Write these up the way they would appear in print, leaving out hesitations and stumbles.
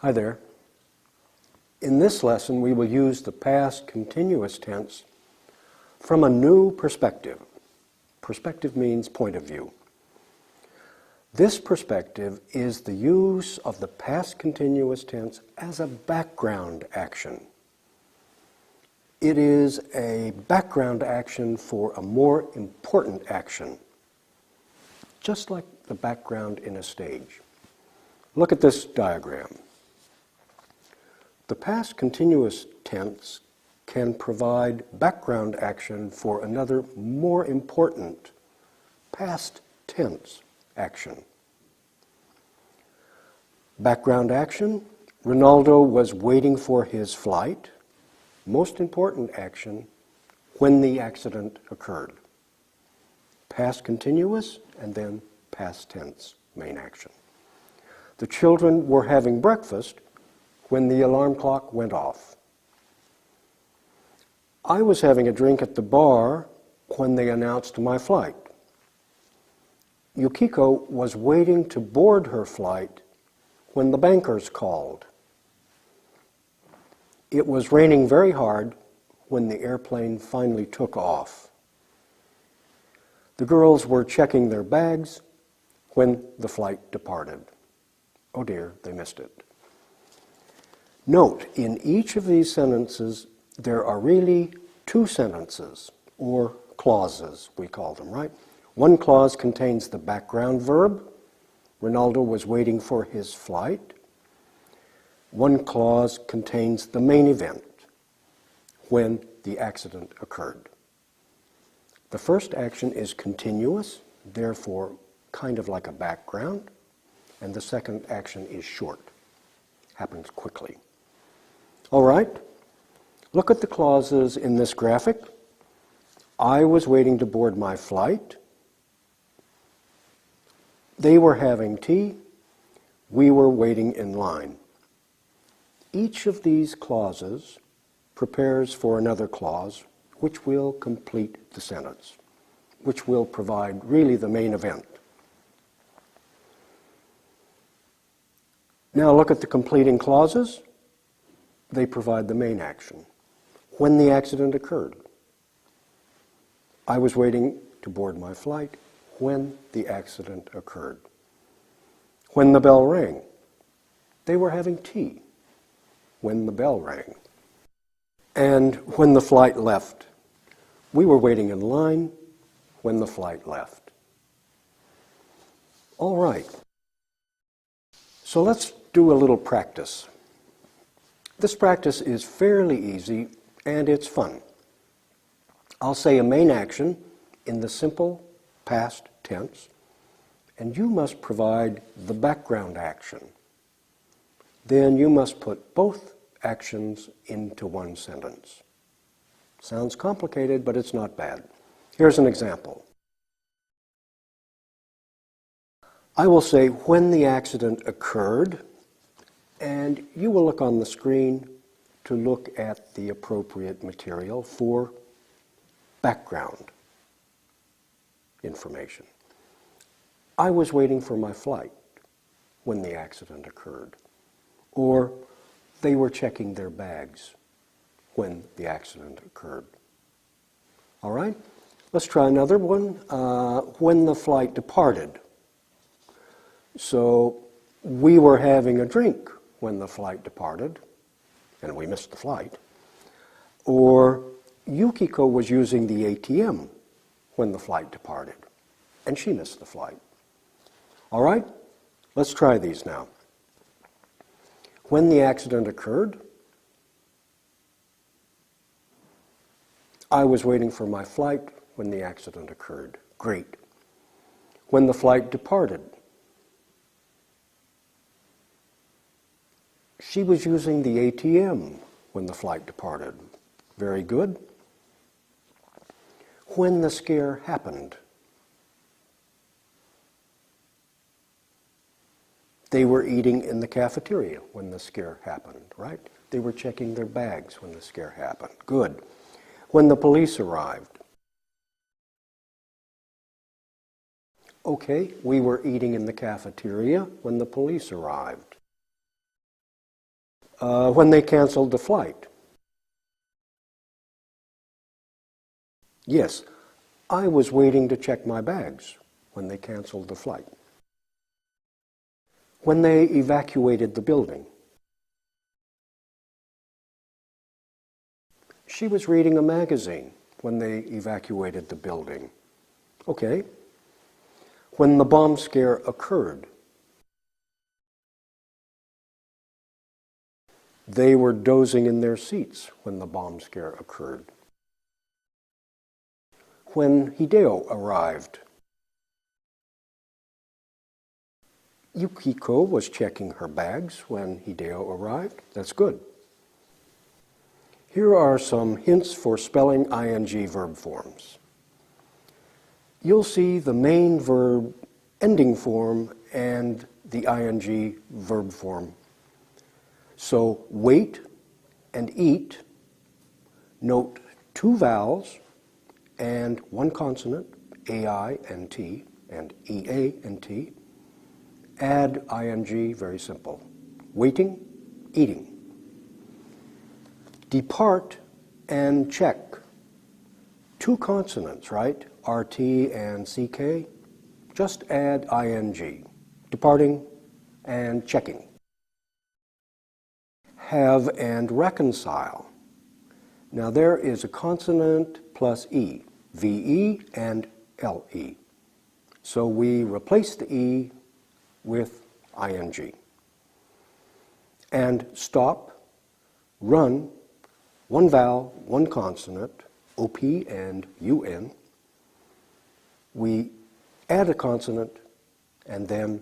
Hi there. In this lesson, we will use the past continuous tense from a new perspective. Perspective means point of view. This perspective is the use of the past continuous tense as a background action. It is a background action for a more important action, just like the background in a stage. Look at this diagram. The past continuous tense can provide background action for another more important past tense action. Background action, Ronaldo was waiting for his flight. Most important action, when the accident occurred. Past continuous and then past tense main action. The children were having breakfast when the alarm clock went off. I was having a drink at the bar when they announced my flight. Yukiko was waiting to board her flight when the bankers called. It was raining very hard when the airplane finally took off. The girls were checking their bags when the flight departed. Oh dear, they missed it. Note, in each of these sentences, there are really two sentences, or clauses, we call them, right? One clause contains the background verb. Ronaldo was waiting for his flight. One clause contains the main event, when the accident occurred. The first action is continuous, therefore kind of like a background, and the second action is short, happens quickly. All right, look at the clauses in this graphic. I was waiting to board my flight. They were having tea. We were waiting in line. Each of these clauses prepares for another clause, which will complete the sentence, which will provide really the main event. Now look at the completing clauses. They provide the main action. When the accident occurred. I was waiting to board my flight when the accident occurred. When the bell rang. They were having tea when the bell rang. And when the flight left. We were waiting in line when the flight left. All right. So let's do a little practice. This practice is fairly easy and it's fun. I'll say a main action in the simple past tense, and you must provide the background action. Then you must put both actions into one sentence. Sounds complicated, but it's not bad. Here's an example. I will say when the accident occurred, and you will look on the screen to look at the appropriate material for background information. I was waiting for my flight when the accident occurred. Or they were checking their bags when the accident occurred. All right, let's try another one. When the flight departed. So we were having a drink when the flight departed, and we missed the flight. Or Yukiko was using the ATM when the flight departed, and she missed the flight. All right, let's try these now. When the accident occurred, I was waiting for my flight when the accident occurred. Great. When the flight departed, she was using the ATM when the flight departed. Very good. When the scare happened, they were eating in the cafeteria when the scare happened, right? They were checking their bags when the scare happened. Good. When the police arrived. Okay, we were eating in the cafeteria when the police arrived. When they canceled the flight. Yes, I was waiting to check my bags when they canceled the flight. When they evacuated the building. She was reading a magazine when they evacuated the building. Okay. When the bomb scare occurred. They were dozing in their seats when the bomb scare occurred. When Hideo arrived. Yukiko was checking her bags when Hideo arrived. That's good. Here are some hints for spelling ing verb forms. You'll see the main verb ending form and the ing verb form. So wait and eat, note 2 vowels and 1 consonant, AI and T, and EA and T. Add ing, very simple. Waiting, eating. Depart and check. 2 consonants, right? RT and CK. Just add ing. Departing and checking. Have and reconcile. Now there is a consonant plus E, VE and LE. So we replace the E with ing. And stop, run, 1 vowel, 1 consonant, OP and UN. We add a consonant and then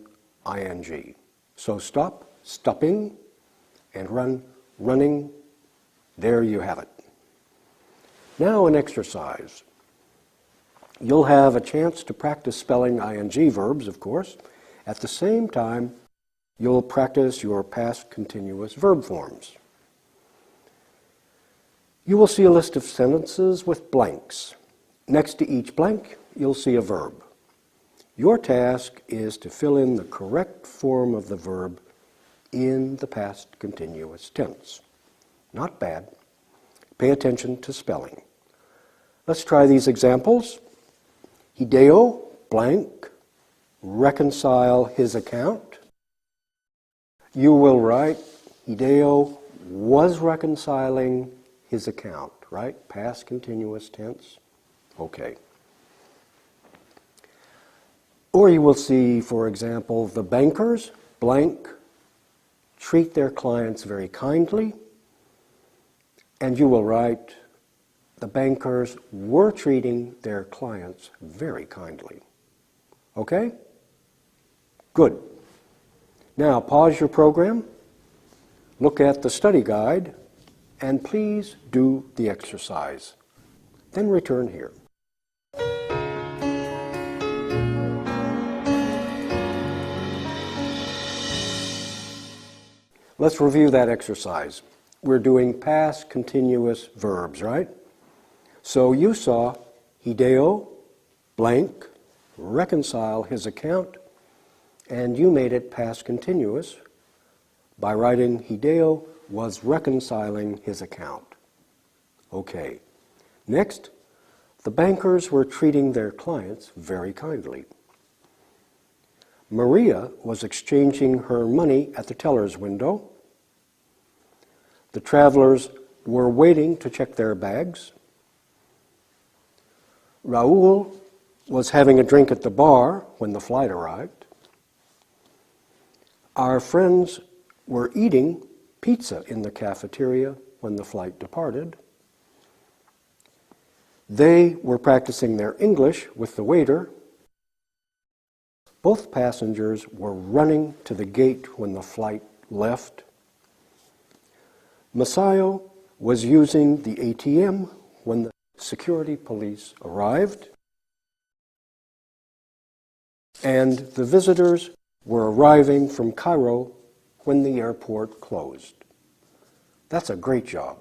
ing. So stop, stopping, and run, running. There you have it. Now an exercise. You'll have a chance to practice spelling ing verbs, of course. At the same time, you'll practice your past continuous verb forms. You will see a list of sentences with blanks. Next to each blank, you'll see a verb. Your task is to fill in the correct form of the verb in the past continuous tense. Not bad. Pay attention to spelling. Let's try these examples. Hideo, blank, reconcile his account. You will write, Hideo was reconciling his account, right? Past continuous tense. Okay. Or you will see, for example, the bankers, blank, treat their clients very kindly. And you will write, the bankers were treating their clients very kindly. Okay? Good. Now pause your program, look at the study guide, and please do the exercise. Then return here. Let's review that exercise. We're doing past continuous verbs, right? So you saw Hideo, blank, reconcile his account, and you made it past continuous by writing Hideo was reconciling his account. Okay. Next, the bankers were treating their clients very kindly. Maria was exchanging her money at the teller's window. The travelers were waiting to check their bags. Raul was having a drink at the bar when the flight arrived. Our friends were eating pizza in the cafeteria when the flight departed. They were practicing their English with the waiter. Both passengers were running to the gate when the flight left. Masayo was using the ATM when the security police arrived. And the visitors were arriving from Cairo when the airport closed. That's a great job.